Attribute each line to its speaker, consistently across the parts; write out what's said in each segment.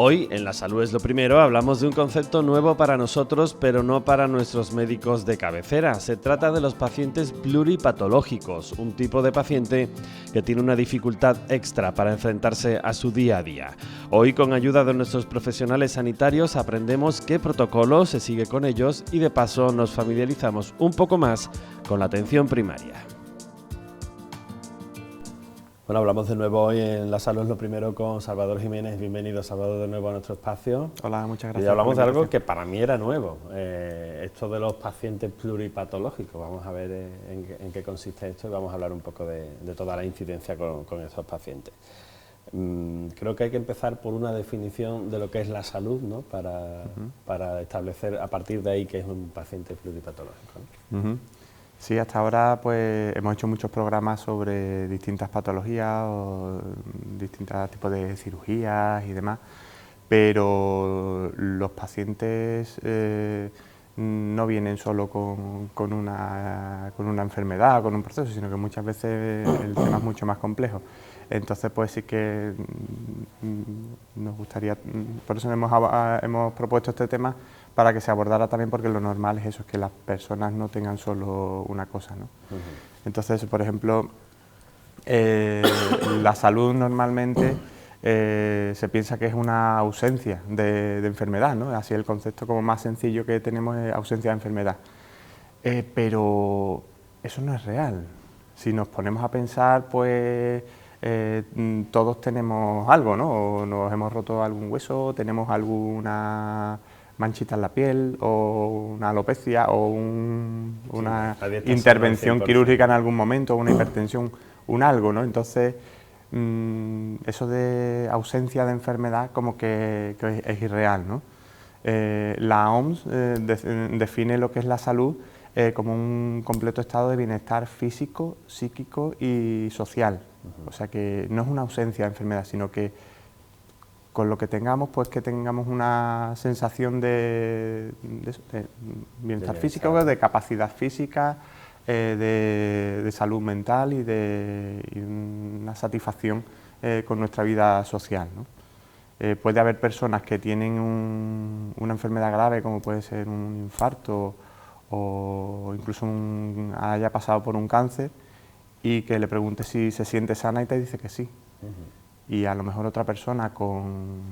Speaker 1: Hoy, en La Salud es lo Primero, hablamos de un concepto nuevo para nosotros, pero no para nuestros médicos de cabecera. Se trata de los pacientes pluripatológicos, un tipo de paciente que tiene una dificultad extra para enfrentarse a su día a día. Hoy, con ayuda de nuestros profesionales sanitarios, aprendemos qué protocolo se sigue con ellos y de paso nos familiarizamos un poco más con la atención primaria. Bueno, hablamos de nuevo hoy en La Salud es lo Primero con Salvador Jiménez. Bienvenido, Salvador, de nuevo a nuestro espacio.
Speaker 2: Hola, muchas gracias.
Speaker 1: Y hablamos de algo que para mí era nuevo, esto de los pacientes pluripatológicos. Vamos a ver en qué consiste esto y vamos a hablar un poco de toda la incidencia con estos pacientes. Creo que hay que empezar por una definición de lo que es la salud, ¿no? Para establecer a partir de ahí qué es un paciente pluripatológico, ¿no?
Speaker 2: Sí, hasta ahora pues hemos hecho muchos programas sobre distintas patologías o distintos tipos de cirugías y demás, pero los pacientes no vienen solo con una enfermedad, con un proceso, sino que muchas veces el tema es mucho más complejo. Entonces pues sí que nos gustaría, por eso hemos propuesto este tema, para que se abordara también, porque lo normal es eso, es que las personas no tengan solo una cosa, ¿no? Entonces, por ejemplo, la salud normalmente se piensa que es una ausencia de enfermedad, ¿no? Así el concepto como más sencillo que tenemos es ausencia de enfermedad. Pero eso no es real. Si nos ponemos a pensar, pues todos tenemos algo, ¿no? O nos hemos roto algún hueso, tenemos alguna manchita en la piel, o una alopecia, o una intervención quirúrgica en algún momento, una hipertensión, un algo, ¿no? Entonces, eso de ausencia de enfermedad como que es irreal, ¿no? La OMS define lo que es la salud como un completo estado de bienestar físico, psíquico y social. O sea que no es una ausencia de enfermedad, sino que con lo que tengamos, pues que tengamos una sensación de bienestar físico, de capacidad física, de salud mental y una satisfacción con nuestra vida social, ¿no? Puede haber personas que tienen una enfermedad grave, como puede ser un infarto o incluso haya pasado por un cáncer, y que le preguntes si se siente sana y te dice que sí. Y a lo mejor otra persona con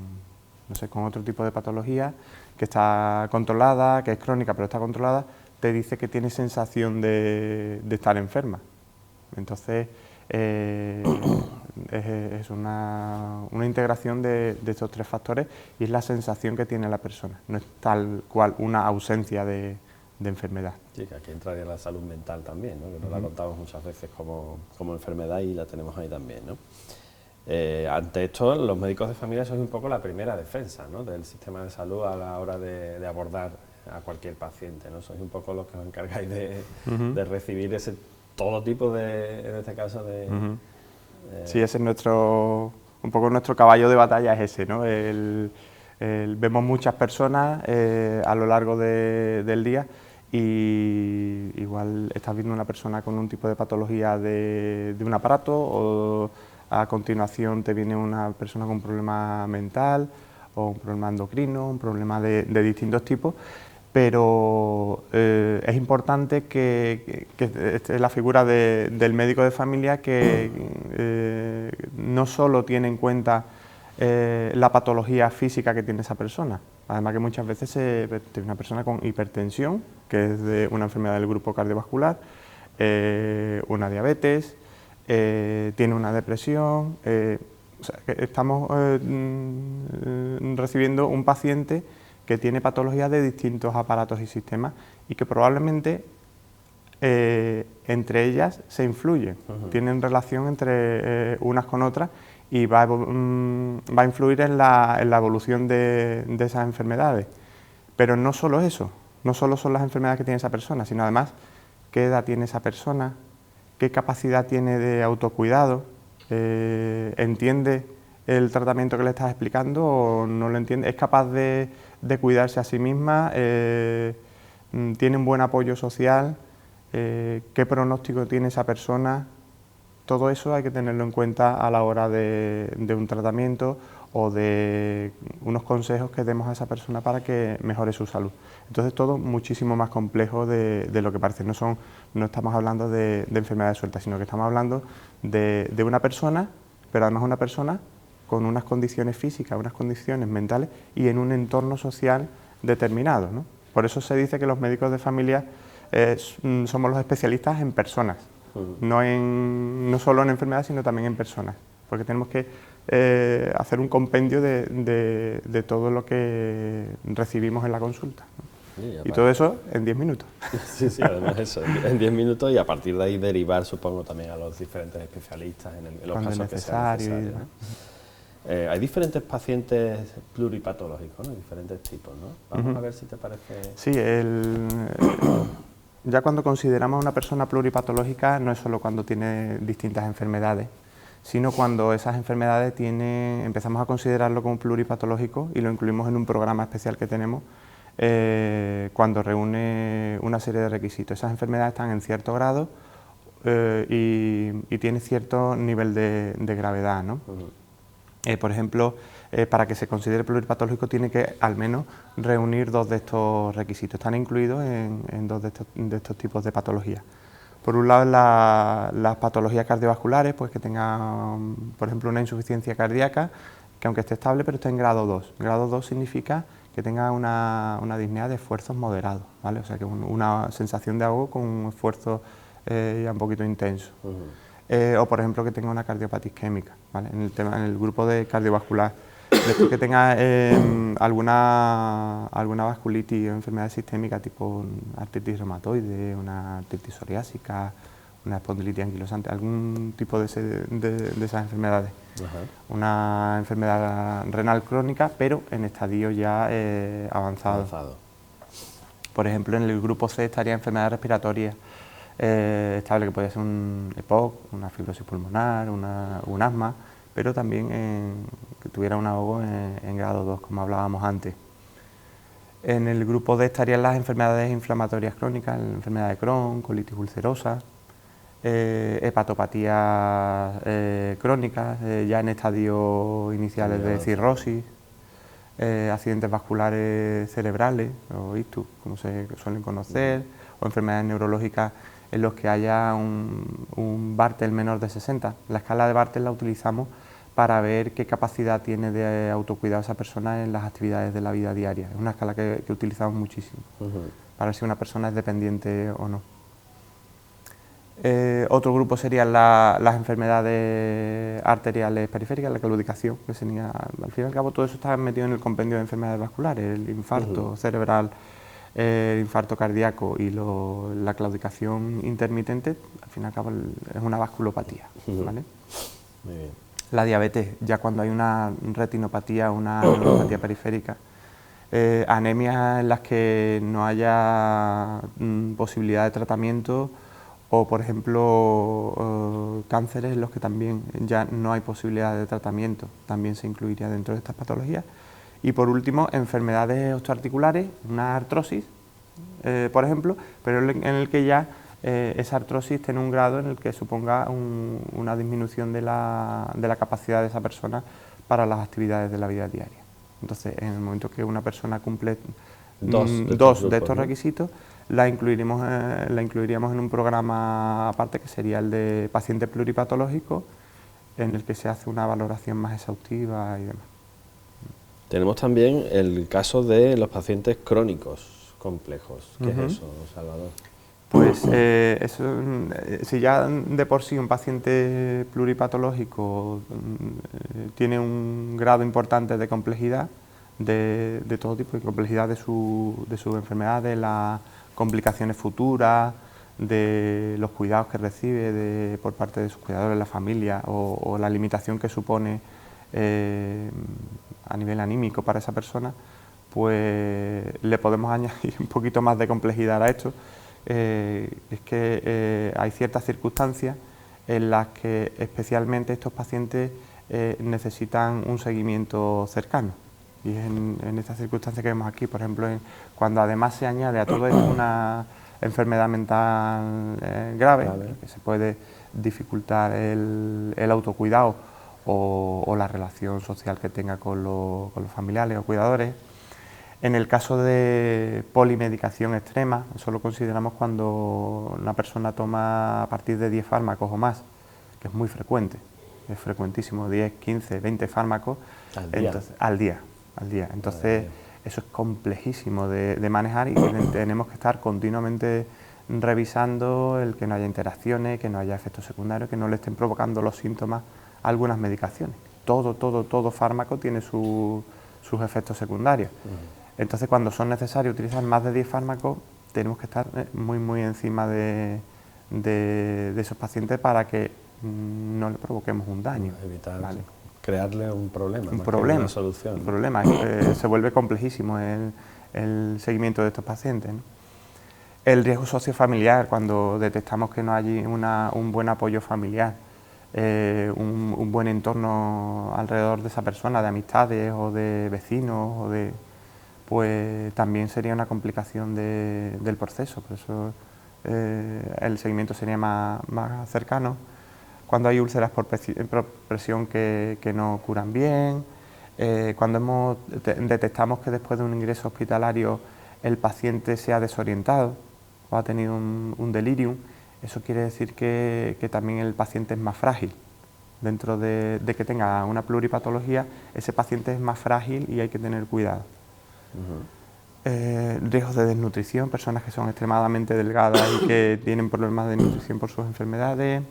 Speaker 2: otro tipo de patología, que está controlada, que es crónica pero está controlada, te dice que tiene sensación de estar enferma. Entonces, es una integración de estos tres factores, y es la sensación que tiene la persona, no es tal cual una ausencia de enfermedad.
Speaker 1: Sí, que aquí entraría la salud mental también, ¿no? Que nos la contamos muchas veces como enfermedad y la tenemos ahí también, ¿no? Ante esto, los médicos de familia sois un poco la primera defensa, ¿no? Del sistema de salud a la hora de abordar a cualquier paciente, ¿no? Sois un poco los que os encargáis de recibir todo tipo en este caso
Speaker 2: Sí, ese es un poco nuestro caballo de batalla, es ese, ¿no? Vemos muchas personas a lo largo del día, y igual estás viendo una persona con un tipo de patología de un aparato, o a continuación te viene una persona con un problema mental, o un problema endocrino, un problema de distintos tipos, pero es importante que esté la figura del médico de familia, que no solo tiene en cuenta la patología física que tiene esa persona, además que muchas veces tiene una persona con hipertensión, que es de una enfermedad del grupo cardiovascular, una diabetes, tiene una depresión, o sea, que estamos recibiendo un paciente que tiene patologías de distintos aparatos y sistemas, y que probablemente entre ellas se influyen, tienen relación entre unas con otras, y va a influir en la evolución de esas enfermedades. Pero no solo eso, no solo son las enfermedades que tiene esa persona, sino además qué edad tiene esa persona, qué capacidad tiene de autocuidado, entiende el tratamiento que le estás explicando o no lo entiende, es capaz de cuidarse a sí misma, tiene un buen apoyo social, qué pronóstico tiene esa persona. Todo eso hay que tenerlo en cuenta a la hora de un tratamiento o de unos consejos que demos a esa persona para que mejore su salud. Entonces todo muchísimo más complejo de lo que parece. No estamos hablando de enfermedades sueltas, sino que estamos hablando de una persona, pero además una persona con unas condiciones físicas, unas condiciones mentales y en un entorno social determinado, ¿no? Por eso se dice que los médicos de familia somos los especialistas en personas, no solo en enfermedades, sino también en personas, porque tenemos que hacer un compendio de todo lo que recibimos en la consulta, ¿no? Y todo eso en 10 minutos.
Speaker 1: Sí, sí, además eso, en 10 minutos, y a partir de ahí derivar, supongo, también a los diferentes especialistas en los casos que sea necesario, ¿no? Hay diferentes pacientes pluripatológicos, ¿no? Diferentes tipos, ¿no? Vamos a ver si te parece...
Speaker 2: Sí, ya cuando consideramos a una persona pluripatológica no es solo cuando tiene distintas enfermedades, sino cuando esas enfermedades empezamos a considerarlo como pluripatológico y lo incluimos en un programa especial que tenemos cuando reúne una serie de requisitos. Esas enfermedades están en cierto grado y tienen cierto nivel de gravedad, ¿no? Por ejemplo, para que se considere pluripatológico tiene que al menos reunir 2 de estos requisitos. Están incluidos en 2 de estos tipos de patologías. Por un lado, las patologías cardiovasculares, pues que tengan, por ejemplo, una insuficiencia cardíaca, que aunque esté estable, pero esté en grado 2. Grado 2 significa que tenga una disnea de esfuerzos moderados, ¿vale? O sea, que una sensación de ahogo con un esfuerzo ya un poquito intenso. O, por ejemplo, que tenga una cardiopatía isquémica, ¿vale? En el grupo de cardiovascular. Después que tenga alguna vasculitis o enfermedad sistémica tipo artritis reumatoide, una artritis psoriásica, una espondilitis anquilosante, algún tipo de esas enfermedades. Una enfermedad renal crónica, pero en estadio ya avanzado. Por ejemplo, en el grupo C estaría enfermedades respiratorias estable, que puede ser un EPOC, una fibrosis pulmonar, un asma, pero también que tuviera un ahogo en grado 2, como hablábamos antes. En el grupo D estarían las enfermedades inflamatorias crónicas, la enfermedad de Crohn, colitis ulcerosa, hepatopatías crónicas, ya en estadios iniciales de cirrosis, accidentes vasculares cerebrales, o ictus, como se suelen conocer, o enfermedades neurológicas en los que haya un Bartel menor de 60. La escala de Bartel la utilizamos para ver qué capacidad tiene de autocuidado esa persona en las actividades de la vida diaria. Es una escala que utilizamos muchísimo, para ver si una persona es dependiente o no. Otro grupo serían las enfermedades arteriales periféricas, la claudicación, que sería, al fin y al cabo todo eso está metido en el compendio de enfermedades vasculares, el infarto cerebral, el infarto cardíaco y la claudicación intermitente, al fin y al cabo es una vasculopatía, ¿vale?
Speaker 1: Muy bien.
Speaker 2: La diabetes, ya cuando hay una retinopatía, una neuropatía periférica, anemias en las que no haya posibilidad de tratamiento, o por ejemplo cánceres en los que también ya no hay posibilidad de tratamiento, también se incluiría dentro de estas patologías. Y por último, enfermedades osteoarticulares, una artrosis, por ejemplo, pero en el que ya esa artrosis tiene un grado en el que suponga una disminución de la capacidad de esa persona para las actividades de la vida diaria. Entonces, en el momento que una persona cumple dos de estos requisitos, la incluiríamos en un programa aparte, que sería el de paciente pluripatológico, en el que se hace una valoración más exhaustiva y demás.
Speaker 1: Tenemos también el caso de los pacientes crónicos complejos. ¿Qué es eso, Salvador?
Speaker 2: Pues si ya de por sí un paciente pluripatológico tiene un grado importante de complejidad, de todo tipo, de complejidad de su enfermedad, de las complicaciones futuras, de los cuidados que recibe por parte de sus cuidadores, la familia, o la limitación que supone a nivel anímico para esa persona, pues le podemos añadir un poquito más de complejidad a esto. Es que hay ciertas circunstancias en las que especialmente estos pacientes necesitan un seguimiento cercano, y es en estas circunstancias que vemos aquí, por ejemplo, cuando además se añade a todo esto una enfermedad mental grave, que se puede dificultar el autocuidado, o la relación social que tenga con los familiares o cuidadores. En el caso de polimedicación extrema, eso lo consideramos cuando una persona toma a partir de 10 fármacos o más, que es muy frecuente, es frecuentísimo, 10, 15, 20 fármacos al día. Entonces, eso es complejísimo de manejar y tenemos que estar continuamente revisando el que no haya interacciones, que no haya efectos secundarios, que no le estén provocando los síntomas a algunas medicaciones. Todo fármaco tiene sus efectos secundarios. Entonces, cuando son necesarios utilizar más de 10 fármacos, tenemos que estar muy encima de esos pacientes para que no le provoquemos un daño.
Speaker 3: Evitar,
Speaker 2: ¿vale?
Speaker 3: Crearle un problema, una solución.
Speaker 2: Un problema. Se vuelve complejísimo el seguimiento de estos pacientes, ¿no? El riesgo sociofamiliar, cuando detectamos que no hay un buen apoyo familiar, un buen entorno alrededor de esa persona, de amistades o de vecinos, pues también sería una complicación del proceso. Por eso el seguimiento sería más cercano. Cuando hay úlceras por presión que no curan bien, cuando detectamos que después de un ingreso hospitalario el paciente se ha desorientado o ha tenido un delirium, eso quiere decir que también el paciente es más frágil. Dentro de que tenga una pluripatología, ese paciente es más frágil y hay que tener cuidado. Riesgos de desnutrición, personas que son extremadamente delgadas y que tienen problemas de desnutrición por sus enfermedades.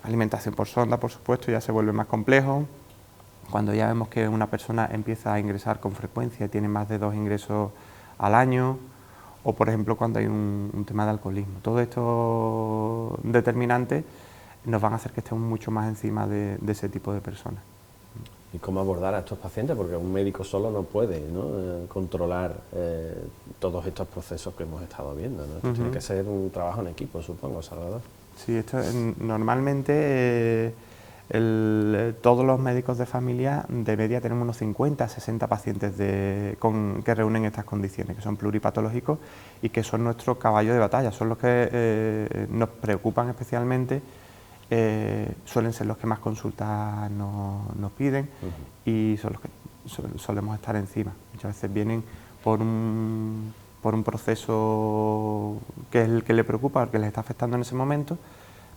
Speaker 2: Alimentación por sonda, por supuesto, ya se vuelve más complejo. Cuando ya vemos que una persona empieza a ingresar con frecuencia, tiene más de 2 ingresos al año, o por ejemplo cuando hay un tema de alcoholismo. Todos estos determinantes nos van a hacer que estemos mucho más encima de ese tipo de personas.
Speaker 3: ¿Y cómo abordar a estos pacientes? Porque un médico solo no puede, ¿no? Controlar todos estos procesos que hemos estado viendo, ¿no? Esto tiene que ser un trabajo en equipo, supongo, Salvador.
Speaker 2: Sí, esto normalmente todos los médicos de familia de media tenemos unos 50, 60 pacientes que reúnen estas condiciones, que son pluripatológicos y que son nuestros caballos de batalla, son los que nos preocupan especialmente. Suelen ser los que más consultas nos piden y son los que solemos estar encima. Muchas veces vienen por un proceso que es el que le preocupa, el que les está afectando en ese momento,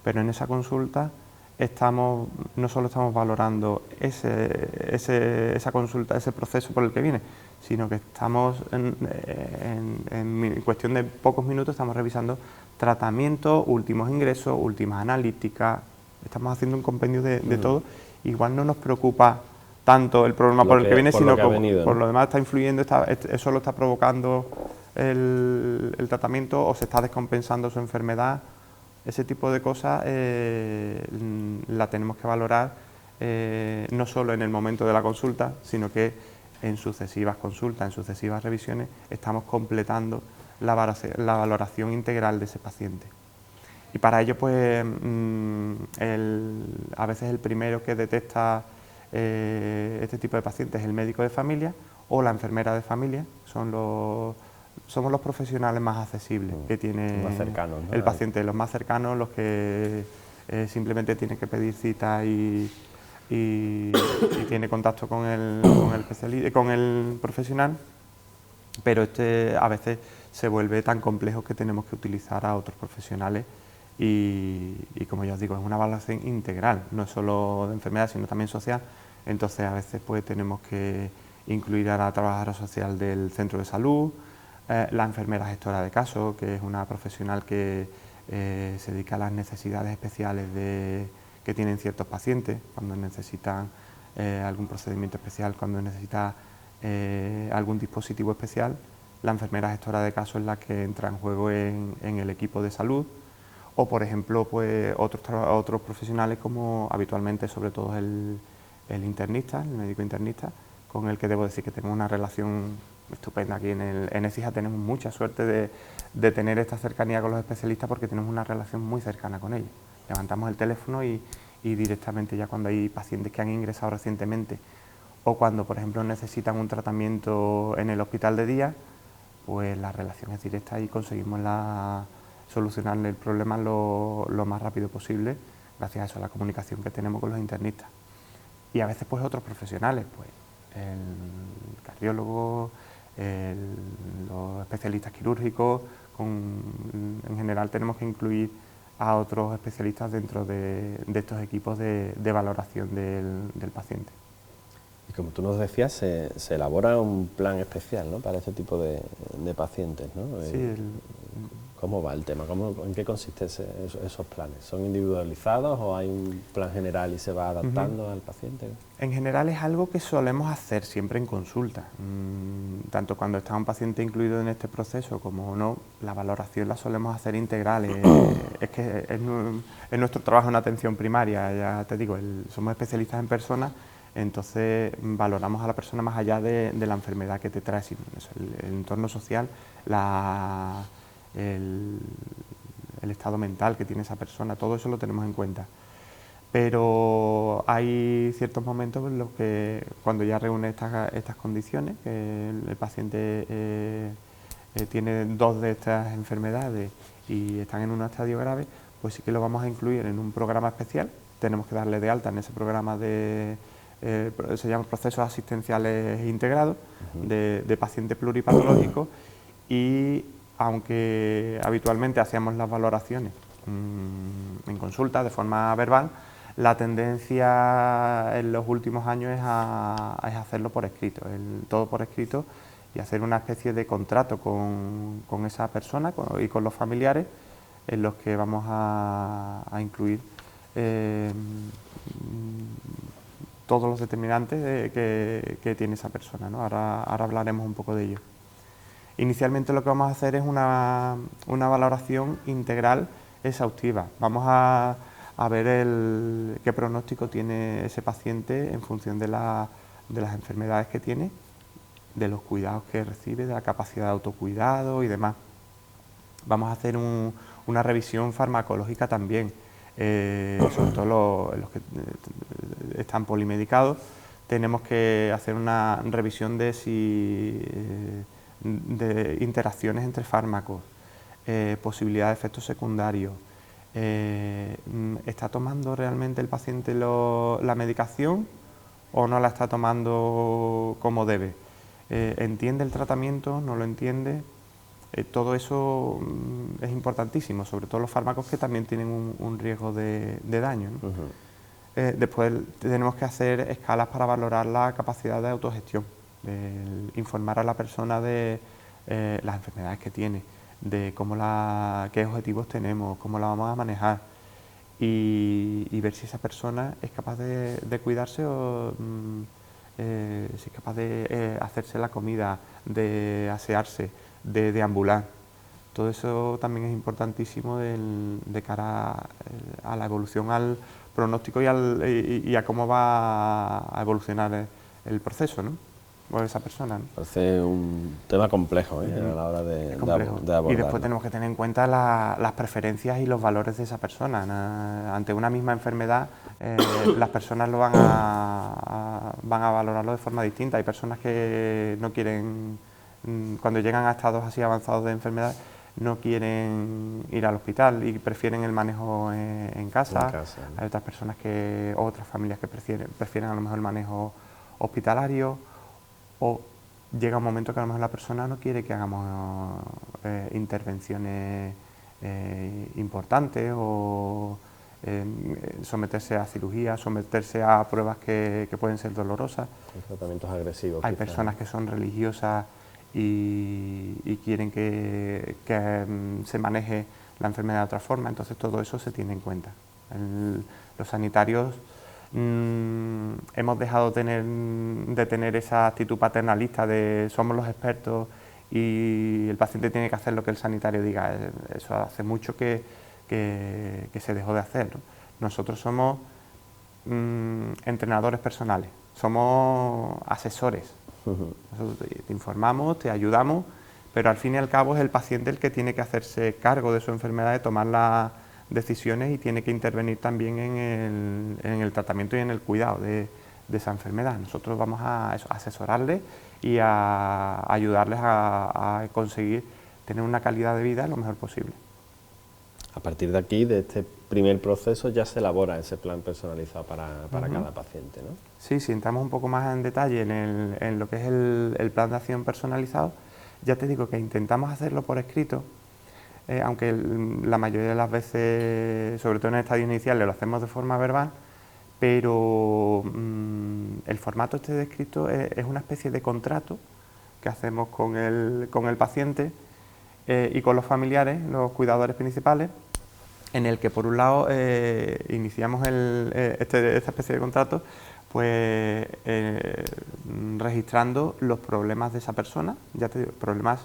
Speaker 2: pero en esa consulta no solo estamos valorando esa consulta, ese proceso por el que viene, sino que estamos en cuestión de pocos minutos estamos revisando tratamientos, últimos ingresos, últimas analíticas, estamos haciendo un compendio de todo. Igual no nos preocupa tanto el problema por el que viene, sino que por lo demás está influyendo, eso lo está provocando el tratamiento o se está descompensando su enfermedad. Ese tipo de cosas la tenemos que valorar no solo en el momento de la consulta, sino que en sucesivas consultas, en sucesivas revisiones, estamos completando la valoración integral de ese paciente. Y para ello, pues, a veces el primero que detecta este tipo de pacientes es el médico de familia o la enfermera de familia, somos los profesionales más accesibles que tiene
Speaker 3: más cercanos, ¿no?
Speaker 2: El paciente, los más cercanos, los que simplemente tienen que pedir cita y tiene contacto con el profesional, pero a veces se vuelve tan complejo que tenemos que utilizar a otros profesionales y como ya os digo, es una evaluación integral, no solo de enfermedad, sino también social. Entonces a veces pues tenemos que incluir a la trabajadora social del centro de salud, la enfermera gestora de casos, que es una profesional que se dedica a las necesidades especiales que tienen ciertos pacientes, cuando necesitan algún procedimiento especial, cuando necesita algún dispositivo especial. La enfermera gestora de casos es la que entra en juego en el equipo de salud, o por ejemplo pues otros profesionales como habitualmente sobre todo el internista, el médico internista, con el que debo decir que tengo una relación estupenda. Aquí en Écija tenemos mucha suerte de tener esta cercanía con los especialistas porque tenemos una relación muy cercana con ellos. Levantamos el teléfono y directamente ya cuando hay pacientes que han ingresado recientemente o cuando por ejemplo necesitan un tratamiento en el hospital de día, pues la relación es directa y conseguimos solucionarle el problema lo más rápido posible gracias a eso, a la comunicación que tenemos con los internistas. y a veces pues otros profesionales, pues el cardiólogo, los especialistas quirúrgicos, en general tenemos que incluir a otros especialistas dentro de estos equipos de valoración del paciente.
Speaker 3: Y como tú nos decías, se elabora un plan especial, ¿no?, para este tipo de pacientes, ¿no?
Speaker 2: Sí,
Speaker 3: ¿Cómo va el tema? ¿En qué consisten esos planes? ¿Son individualizados o hay un plan general y se va adaptando al paciente?
Speaker 2: En general es algo que solemos hacer siempre en consulta, tanto cuando está un paciente incluido en este proceso como no, la valoración la solemos hacer integral. Es que es nuestro trabajo en atención primaria, ya te digo, somos especialistas en personas, entonces valoramos a la persona más allá de la enfermedad que te trae, sino el entorno social, el estado mental que tiene esa persona, todo eso lo tenemos en cuenta. Pero hay ciertos momentos en los que cuando ya reúne estas condiciones, que el paciente tiene 2 de estas enfermedades y están en un estadio grave, pues sí que lo vamos a incluir en un programa especial. Tenemos que darle de alta en ese programa se llama procesos asistenciales integrados de paciente pluripatológico, y aunque habitualmente hacíamos las valoraciones en consulta de forma verbal, la tendencia en los últimos años es hacerlo por escrito, todo por escrito, y hacer una especie de contrato con esa persona y con los familiares en los que vamos a incluir todos los determinantes que tiene esa persona, ¿no? Ahora hablaremos un poco de ello. Inicialmente lo que vamos a hacer es una valoración integral exhaustiva. Vamos a ver qué pronóstico tiene ese paciente en función de las enfermedades que tiene, de los cuidados que recibe, de la capacidad de autocuidado y demás. Vamos a hacer una revisión farmacológica también, sobre todo los que están polimedicados. Tenemos que hacer una revisión de interacciones entre fármacos, posibilidad de efectos secundarios. ¿Está tomando realmente el paciente la medicación o no la está tomando como debe? ¿Entiende el tratamiento? ¿No lo entiende? Todo eso es importantísimo, sobre todo los fármacos que también tienen un riesgo de daño, ¿no? Después tenemos que hacer escalas para valorar la capacidad de autogestión, informar a la persona de las enfermedades que tiene, de qué objetivos tenemos, cómo la vamos a manejar, y ver si esa persona es capaz de cuidarse o si es capaz de hacerse la comida, de asearse, de deambular. Todo eso también es importantísimo de cara a la evolución, al pronóstico y a cómo va a evolucionar el proceso, ¿no?, o esa persona, ¿no?
Speaker 3: Parece un tema complejo, a la hora de abordarlo.
Speaker 2: Y después tenemos que tener en cuenta las preferencias y los valores de esa persona. Ante una misma enfermedad, las personas van a valorarlo de forma distinta. Hay personas que no quieren, cuando llegan a estados así avanzados de enfermedad, no quieren ir al hospital y prefieren el manejo en casa. Hay otras personas otras familias que prefieren a lo mejor el manejo hospitalario, o llega un momento que a lo mejor la persona no quiere que hagamos intervenciones importantes o someterse a cirugía, someterse a pruebas que pueden ser dolorosas.
Speaker 3: Tratamientos agresivos.
Speaker 2: Hay personas que son religiosas y quieren que se maneje la enfermedad de otra forma, entonces todo eso se tiene en cuenta. Los sanitarios hemos dejado de tener esa actitud paternalista de somos los expertos y el paciente tiene que hacer lo que el sanitario diga. Eso hace mucho que se dejó de hacer, ¿no? Nosotros somos entrenadores personales, somos asesores. Nosotros te informamos, te ayudamos, pero al fin y al cabo es el paciente el que tiene que hacerse cargo de su enfermedad, de tomar las decisiones, y tiene que intervenir también en el tratamiento y en el cuidado de esa enfermedad. Nosotros vamos a asesorarles y a ayudarles a conseguir tener una calidad de vida lo mejor posible.
Speaker 3: A partir de aquí, de este primer proceso, ya se elabora ese plan personalizado para cada paciente, ¿no?
Speaker 2: Sí, si entramos un poco más en detalle en lo que es el plan de acción personalizado, ya te digo que intentamos hacerlo por escrito, aunque la mayoría de las veces, sobre todo en estadios iniciales, lo hacemos de forma verbal, pero el formato este de escrito es una especie de contrato que hacemos con el paciente y con los familiares, los cuidadores principales, en el que por un lado iniciamos esta especie de contrato pues registrando los problemas de esa persona, ya te digo, problemas,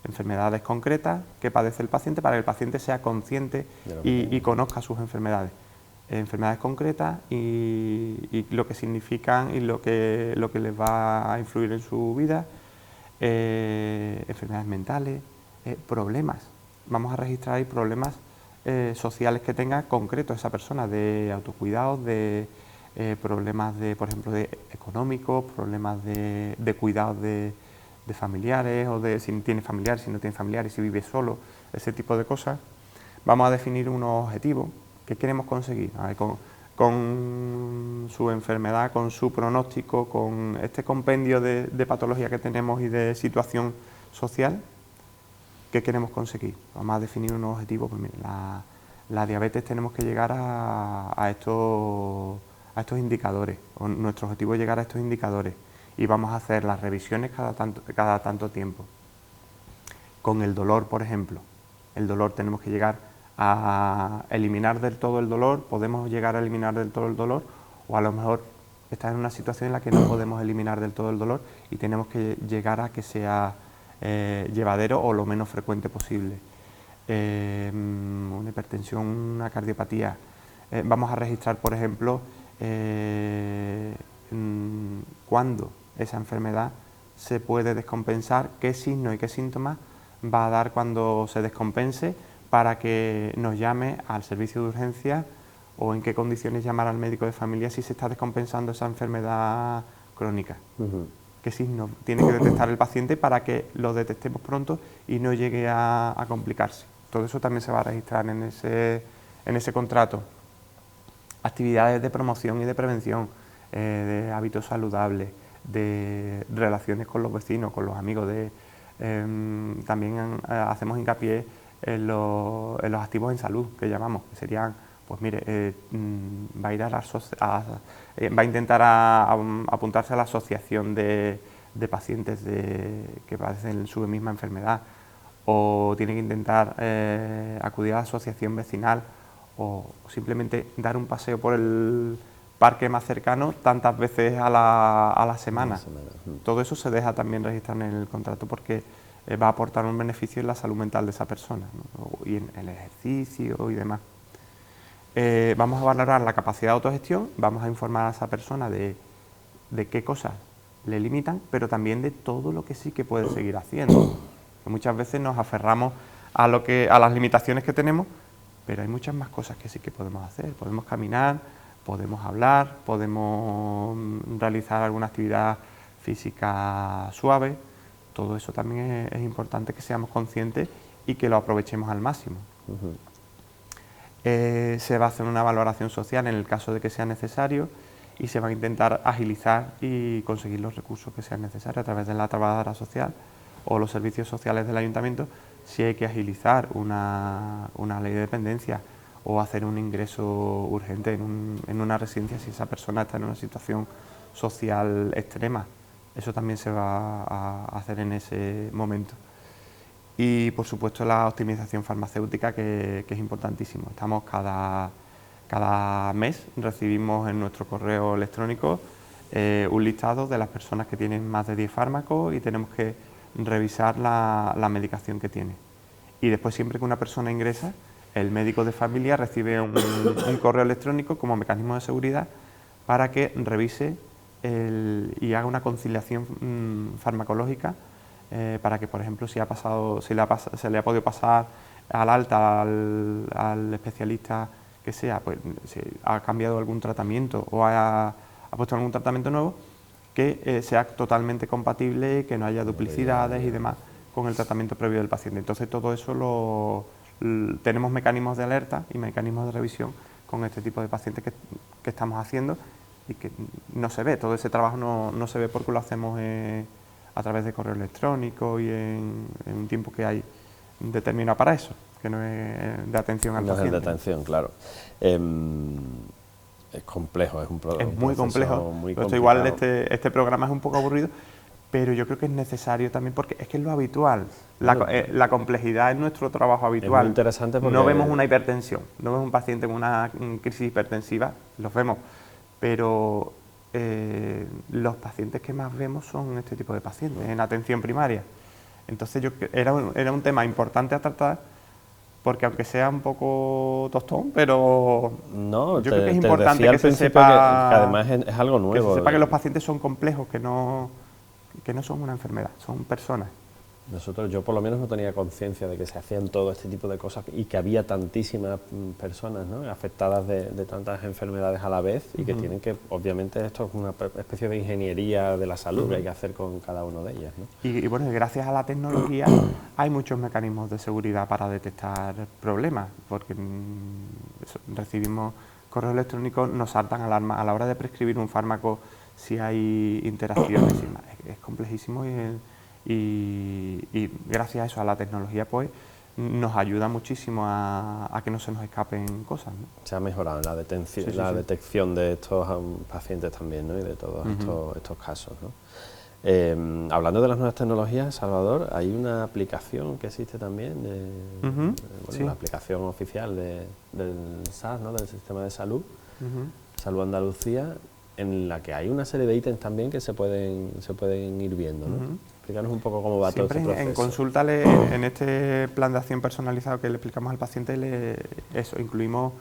Speaker 2: enfermedades concretas que padece el paciente, para que el paciente sea consciente y conozca sus enfermedades. Enfermedades concretas y lo que significan y lo que les va a influir en su vida, enfermedades mentales, problemas. Vamos a registrar ahí problemas sociales que tenga concretos esa persona, de autocuidados, de problemas de, por ejemplo, de económicos, problemas de cuidados de familiares, o de si tiene familiares, si no tiene familiares, si vive solo, ese tipo de cosas. Vamos a definir unos objetivos que queremos conseguir. A ver, con su enfermedad, con su pronóstico, con este compendio de patología que tenemos y de situación social, ¿qué queremos conseguir? Vamos a definir unos objetivos. Pues mira, la diabetes tenemos que llegar a estos indicadores, o nuestro objetivo es llegar a estos indicadores, y vamos a hacer las revisiones cada tanto tiempo. Con el dolor, por ejemplo, el dolor tenemos que llegar a eliminar del todo el dolor, podemos llegar a eliminar del todo el dolor, o a lo mejor estar en una situación en la que no podemos eliminar del todo el dolor y tenemos que llegar a que sea llevadero o lo menos frecuente posible. Una hipertensión, una cardiopatía. Vamos a registrar, por ejemplo, cuándo esa enfermedad se puede descompensar, qué signos y qué síntomas va a dar cuando se descompense, para que nos llame al servicio de urgencia, o en qué condiciones llamar al médico de familia si se está descompensando esa enfermedad crónica. ¿Qué signos tiene que detectar el paciente para que lo detectemos pronto y no llegue a complicarse? Todo eso también se va a registrar en ese contrato. Actividades de promoción y de prevención, de hábitos saludables, de relaciones con los vecinos, con los amigos. También hacemos hincapié en los activos en salud, que llamamos, que serían, pues mire, va a ir va a intentar apuntarse a la asociación de pacientes que padecen su misma enfermedad, o tiene que intentar acudir a la asociación vecinal, o simplemente dar un paseo por el parque más cercano tantas veces a la semana. Todo eso se deja también registrar en el contrato, porque va a aportar un beneficio en la salud mental de esa persona, ¿no? Y en el ejercicio y demás. Vamos a valorar la capacidad de autogestión, vamos a informar a esa persona de qué cosas le limitan, pero también de todo lo que sí que puede seguir haciendo. Que muchas veces nos aferramos a las limitaciones que tenemos, pero hay muchas más cosas que sí que podemos hacer. Podemos caminar, podemos hablar, podemos realizar alguna actividad física suave. Todo eso también es importante que seamos conscientes y que lo aprovechemos al máximo. Se va a hacer una valoración social en el caso de que sea necesario, y se va a intentar agilizar y conseguir los recursos que sean necesarios a través de la trabajadora social o los servicios sociales del ayuntamiento, si hay que agilizar una ley de dependencia o hacer un ingreso urgente en una residencia si esa persona está en una situación social extrema. Eso también se va a hacer en ese momento. Y por supuesto la optimización farmacéutica, que es importantísimo. Estamos cada mes, recibimos en nuestro correo electrónico un listado de las personas que tienen más de 10 fármacos, y tenemos que revisar la medicación que tiene. Y después, siempre que una persona ingresa, el médico de familia recibe un correo electrónico como mecanismo de seguridad para que revise y haga una conciliación farmacológica, para que, por ejemplo, si se le ha podido pasar al alta al especialista que sea, pues si ha cambiado algún tratamiento o ha puesto algún tratamiento nuevo, que sea totalmente compatible, que no haya duplicidades y demás con el tratamiento previo del paciente. Entonces, todo eso tenemos mecanismos de alerta y mecanismos de revisión con este tipo de pacientes que estamos haciendo, y que no se ve, todo ese trabajo no se ve porque lo hacemos a través de correo electrónico y en un tiempo que hay determinado para eso, que no es de atención al paciente.
Speaker 3: No es de atención, claro. Es complejo, es
Speaker 2: muy complejo.
Speaker 3: Muy
Speaker 2: esto igual este programa es un poco aburrido, pero yo creo que es necesario también porque es que es lo habitual. La complejidad es nuestro trabajo habitual.
Speaker 3: Es muy interesante porque
Speaker 2: no vemos una hipertensión, no vemos un paciente con una crisis hipertensiva, los vemos, pero los pacientes que más vemos son este tipo de pacientes en atención primaria. Entonces era un tema importante a tratar, porque aunque sea un poco tostón, pero yo creo que es importante que se sepa
Speaker 3: que además es algo nuevo.
Speaker 2: Que se sepa que los pacientes son complejos, que no son una enfermedad, son personas.
Speaker 3: Yo por lo menos no tenía conciencia de que se hacían todo este tipo de cosas y que había tantísimas personas, ¿no?, afectadas de tantas enfermedades a la vez y que tienen que, obviamente, esto es una especie de ingeniería de la salud que hay que hacer con cada uno de ellas, ¿no?
Speaker 2: Y bueno, gracias a la tecnología hay muchos mecanismos de seguridad para detectar problemas, porque recibimos correos electrónicos, nos saltan alarmas a la hora de prescribir un fármaco, si hay interacciones, es complejísimo y gracias a eso, a la tecnología, pues nos ayuda muchísimo a que no se nos escapen cosas, ¿no?
Speaker 3: Se ha mejorado la detección de estos pacientes también, ¿no?, y de todos estos casos, ¿no? Hablando de las nuevas tecnologías, Salvador, hay una aplicación que existe también, la aplicación oficial del SAS, ¿no?, del Sistema de Salud, Salud Andalucía, en la que hay una serie de ítems también que se pueden ir viendo, ¿no? Explícanos un poco cómo va todo este proceso.
Speaker 2: En consulta, en este plan de acción personalizado que le explicamos al paciente, incluimos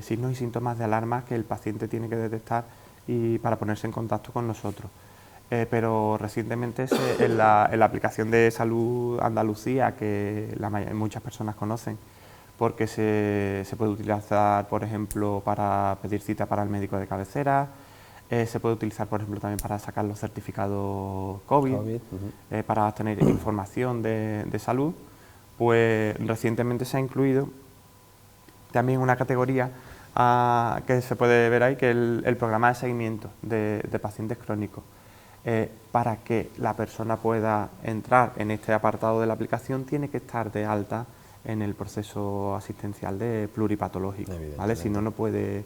Speaker 2: signos y síntomas de alarma que el paciente tiene que detectar para ponerse en contacto con nosotros. Pero recientemente en la aplicación de Salud Andalucía, que muchas personas conocen, porque se puede utilizar, por ejemplo, para pedir cita para el médico de cabecera, se puede utilizar, por ejemplo, también para sacar los certificados COVID, para tener información de salud. Pues recientemente se ha incluido también una categoría que se puede ver ahí, que es el programa de seguimiento de pacientes crónicos. Para que la persona pueda entrar en este apartado de la aplicación, tiene que estar de alta en el proceso asistencial de pluripatológico, ¿vale? Si no, no puedes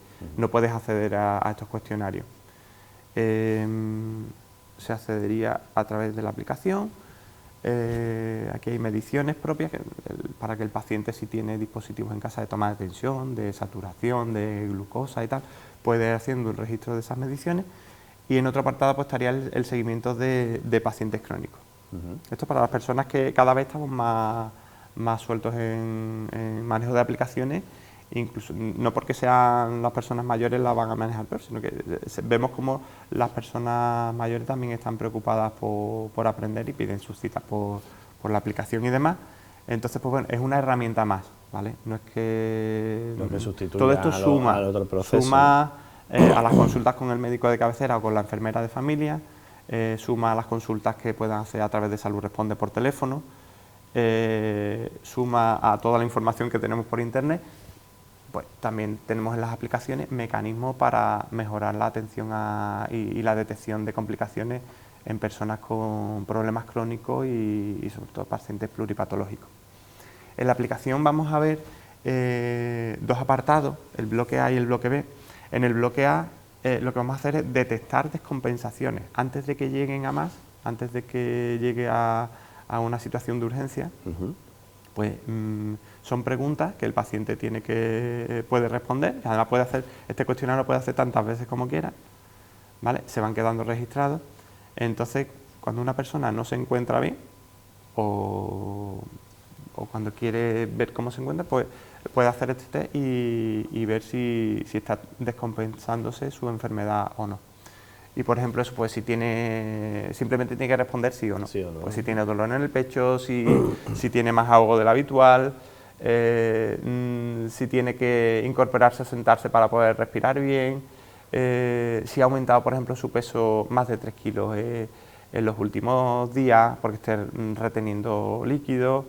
Speaker 2: acceder a estos cuestionarios. Se accedería a través de la aplicación. Aquí hay mediciones propias para que el paciente, si tiene dispositivos en casa de toma de tensión, de saturación, de glucosa y tal, puede ir haciendo un registro de esas mediciones. Y en otro apartado pues estaría el seguimiento de pacientes crónicos. Esto para las personas que cada vez estamos más sueltos en manejo de aplicaciones, incluso no porque sean las personas mayores las van a manejar peor, sino que vemos como las personas mayores también están preocupadas por aprender y piden sus citas por la aplicación y demás. Entonces, pues bueno, es una herramienta más, ¿vale? No es que
Speaker 3: sustituya
Speaker 2: todo esto
Speaker 3: al otro proceso.
Speaker 2: Suma a las consultas con el médico de cabecera o con la enfermera de familia, suma a las consultas que puedan hacer a través de Salud Responde por teléfono, suma a toda la información que tenemos por internet. Pues también tenemos en las aplicaciones mecanismos para mejorar la atención y la detección de complicaciones en personas con problemas crónicos y sobre todo pacientes pluripatológicos. En la aplicación vamos a ver dos apartados, el bloque A y el bloque B. En el bloque A lo que vamos a hacer es detectar descompensaciones antes de que lleguen a más, antes de que llegue a una situación de urgencia. Pues son preguntas que el paciente puede responder, y además puede hacer este cuestionario, lo puede hacer tantas veces como quiera, ¿vale? Se van quedando registrados. Entonces, cuando una persona no se encuentra bien o cuando quiere ver cómo se encuentra, pues puede hacer este test y ver si está descompensándose su enfermedad o no. Y por ejemplo, eso, pues simplemente tiene que responder sí o no.
Speaker 3: Sí o no.
Speaker 2: Pues si tiene dolor en el pecho, si tiene más ahogo del habitual, si tiene que incorporarse o sentarse para poder respirar bien, si ha aumentado, por ejemplo, su peso más de 3 kilos en los últimos días porque esté reteniendo líquidos,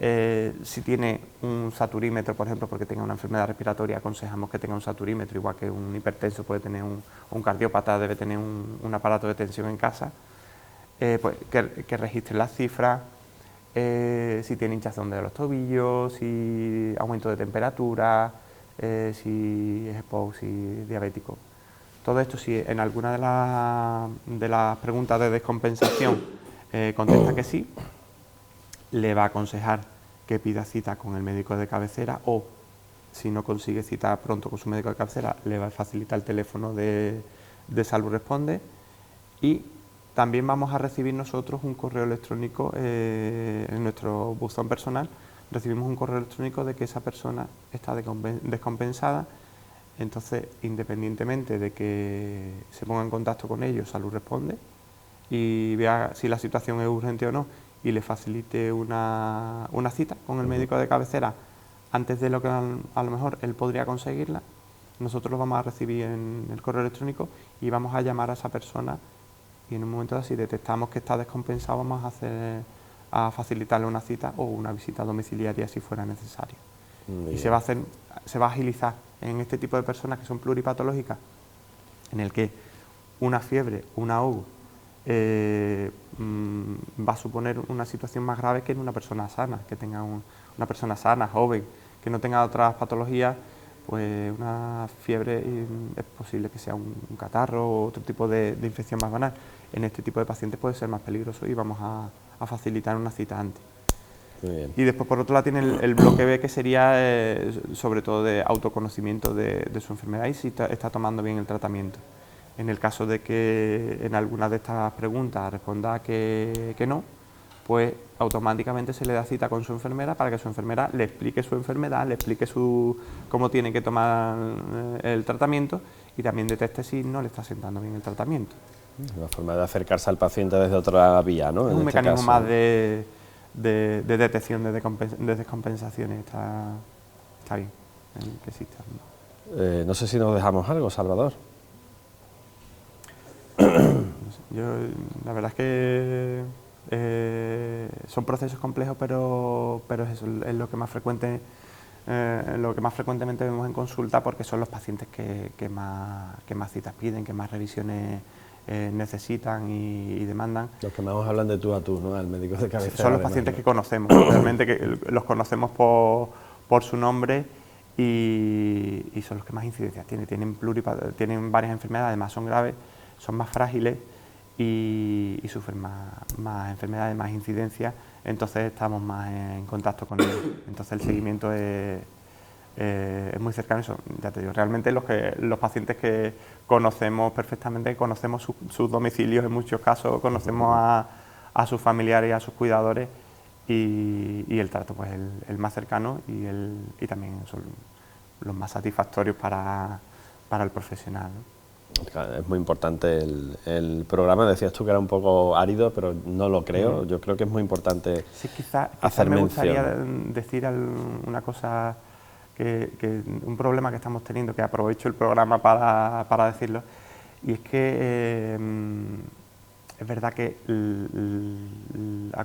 Speaker 2: Si tiene un saturímetro, por ejemplo, porque tenga una enfermedad respiratoria, aconsejamos que tenga un saturímetro, igual que un hipertenso puede tener un cardiópata, debe tener un aparato de tensión en casa, pues que registre las cifras, si tiene hinchazón de los tobillos, si aumento de temperatura, si es EPOC, si diabético. Todo esto, si en alguna de las preguntas de descompensación contesta que sí, le va a aconsejar que pida cita con el médico de cabecera, o si no consigue cita pronto con su médico de cabecera, le va a facilitar el teléfono de Salud Responde. Y también vamos a recibir nosotros un correo electrónico en nuestro buzón personal. Recibimos un correo electrónico de que esa persona está descompensada. Entonces, independientemente de que se ponga en contacto con ellos, Salud Responde y vea si la situación es urgente o no, y le facilite una cita con el médico de cabecera antes de lo que a lo mejor él podría conseguirla, nosotros lo vamos a recibir en el correo electrónico y vamos a llamar a esa persona, y en un momento dado, si detectamos que está descompensado, vamos a facilitarle una cita o una visita domiciliaria si fuera necesario. Y se va a agilizar en este tipo de personas que son pluripatológicas, en el que una fiebre, un ahogo, va a suponer una situación más grave que en una persona sana, que tenga una persona sana, joven, que no tenga otras patologías. Pues una fiebre es posible que sea un catarro o otro tipo de infección más banal. En este tipo de pacientes puede ser más peligroso y vamos a facilitar una cita antes.
Speaker 3: Muy bien.
Speaker 2: Y después, por otro lado, tiene el bloque B, que sería sobre todo de autoconocimiento de su enfermedad y si está tomando bien el tratamiento. En el caso de que en alguna de estas preguntas responda que no, pues automáticamente se le da cita con su enfermera para que su enfermera le explique su enfermedad, le explique cómo tiene que tomar el tratamiento y también detecte si no le está sentando bien el tratamiento.
Speaker 3: Una forma de acercarse al paciente desde otra vía, ¿no?
Speaker 2: Es un mecanismo más de detección de descompensaciones. Está bien que exista.
Speaker 3: No sé si nos dejamos algo, Salvador.
Speaker 2: Yo, la verdad es que son procesos complejos, pero eso es lo que más frecuentemente vemos en consulta, porque son los pacientes que más citas piden, que más revisiones necesitan y demandan.
Speaker 3: Los que más os hablan de tú a tú, ¿no? Al médico de cabecera.
Speaker 2: Son los pacientes que conocemos, realmente que los conocemos por su nombre y son los que más incidencias tienen. Tienen varias enfermedades, además son graves, son más frágiles y sufren más enfermedades, más incidencias, entonces estamos más en contacto con ellos. Entonces el seguimiento es muy cercano. Eso, ya te digo, realmente los pacientes que conocemos perfectamente, conocemos sus domicilios en muchos casos, conocemos a sus familiares y a sus cuidadores, y el trato pues el más cercano y también son los más satisfactorios para el profesional, ¿no?
Speaker 3: Es muy importante el programa. Decías tú que era un poco árido, pero no lo creo. Yo creo que es muy importante
Speaker 2: quizás
Speaker 3: hacer
Speaker 2: me
Speaker 3: mención.
Speaker 2: gustaría decir una cosa, que un problema que estamos teniendo, que aprovecho el programa para decirlo, y es que es verdad que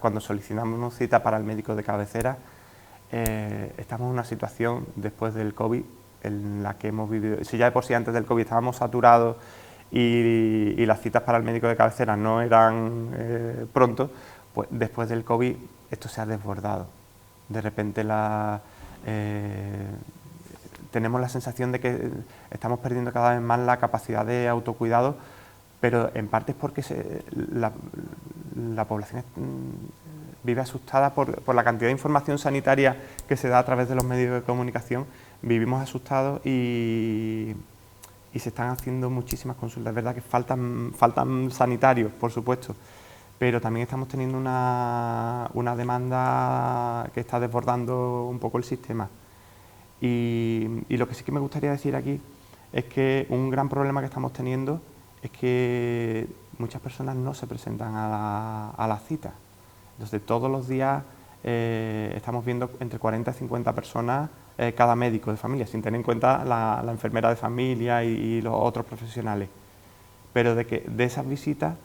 Speaker 2: cuando solicitamos cita para el médico de cabecera, estamos en una situación después del COVID en la que hemos vivido. Si ya de por sí antes del COVID estábamos saturados y las citas para el médico de cabecera no eran pronto, pues después del COVID esto se ha desbordado. De repente tenemos la sensación de que estamos perdiendo cada vez más la capacidad de autocuidado, pero en parte es porque la población vive asustada por la cantidad de información sanitaria que se da a través de los medios de comunicación. Vivimos asustados y se están haciendo muchísimas consultas. Es verdad que faltan sanitarios, por supuesto, pero también estamos teniendo una demanda que está desbordando un poco el sistema. Y lo que sí que me gustaría decir aquí es que un gran problema que estamos teniendo es que muchas personas no se presentan a la cita. Entonces, todos los días estamos viendo entre 40 y 50 personas cada médico de familia, sin tener en cuenta la enfermera de familia y los otros profesionales. Pero de esas visitas,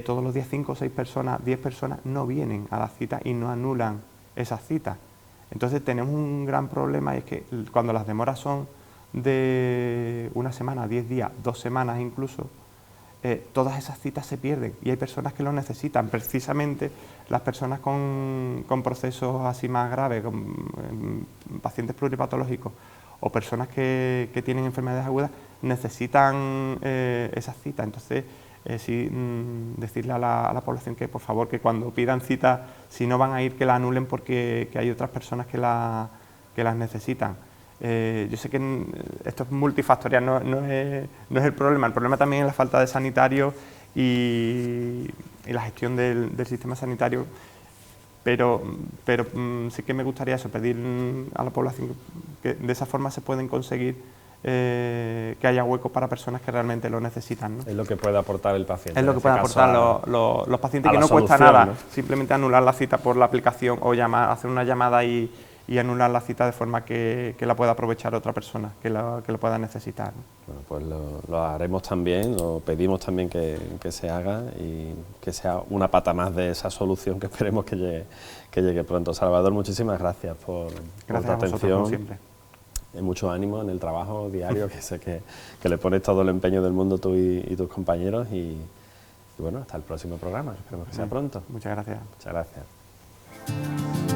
Speaker 2: todos los días 5 o 6 personas, 10 personas no vienen a la cita y no anulan esas citas. Entonces tenemos un gran problema, y es que cuando las demoras son de una semana, 10 días, 2 semanas incluso, todas esas citas se pierden y hay personas que lo necesitan. Precisamente las personas con procesos así más graves, con pacientes pluripatológicos o personas que tienen enfermedades agudas, necesitan esas citas. Entonces, sí, decirle a la población que por favor, que cuando pidan cita, si no van a ir, que la anulen, porque que hay otras personas que las necesitan. Yo sé que esto es multifactorial, no es el problema también es la falta de sanitarios y la gestión del sistema sanitario, pero sí que me gustaría eso, pedir a la población que de esa forma se pueden conseguir que haya hueco para personas que realmente lo necesitan, ¿no?
Speaker 3: Es lo que puede aportar el paciente.
Speaker 2: Es lo que pueden aportar los pacientes, que no cuesta nada, ¿no? Simplemente anular la cita por la aplicación o hacer una llamada y anular la cita de forma que la pueda aprovechar otra persona que lo pueda necesitar, ¿no?
Speaker 3: Bueno, pues lo haremos también, lo pedimos también que se haga y que sea una pata más de esa solución que esperemos que llegue pronto. Salvador, muchísimas gracias por tu atención.
Speaker 2: Como siempre.
Speaker 3: Mucho ánimo en el trabajo diario, que sé que le pones todo el empeño del mundo tú y tus compañeros, y bueno, hasta el próximo programa, esperemos que sea pronto.
Speaker 2: Muchas gracias.
Speaker 3: Muchas gracias.